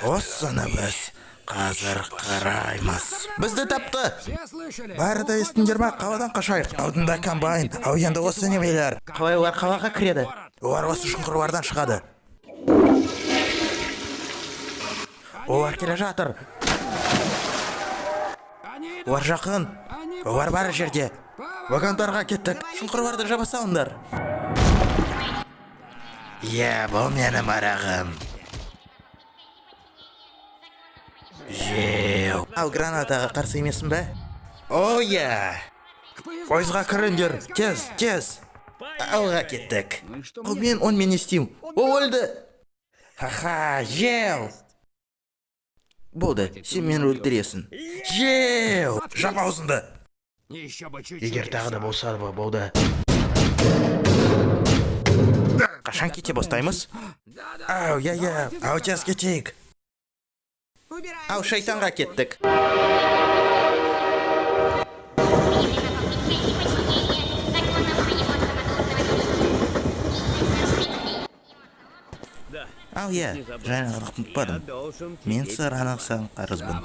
Осыны біз қазір қараймыз. Бізді тапты. Бәрі де естіңдер ма? Қаладан қашайық. Алдында комбайн. Ал енді осы немелер. Қалай олар қалаға кіреді? Олар осы шұңқырлардан шығады. Олар келе жатыр. Олар жақын. Олар бәрі жерде. Вагондарға кеттік. Шұңқырларды жаба салыңдар. Бұл менің арағым. Жеу. Ал гранатаға қарсы емесің бе? Пойызға кіріңдер. Тез. Алға кеттік. Он мен естейм. Ол өлді. Ха-ха, жеу. Болды, сен мені өлтіресің. Жеу. Жап аузынды. Егер тағы да болса болды. Қашан кете бастаймыз? Ау, тез кетейік. Ау, шайтанға кеттік. Ау, жаңа ұмытпадым. Мен саған қарызбын.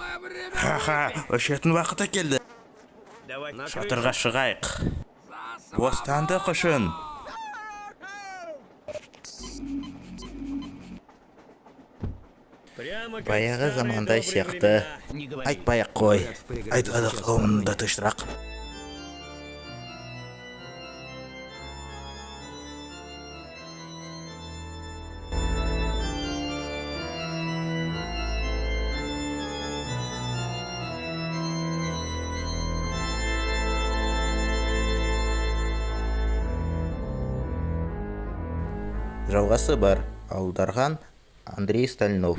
Ха-ха, өшетін уақыты келді. Шатырға шығайық. Бостандық үшін. Баяғы замандай сияқты. Айтпай-ақ қой. Айтқады қауымында тұштырақ. Жалғасы бар. Аударған Андрей Стальнов.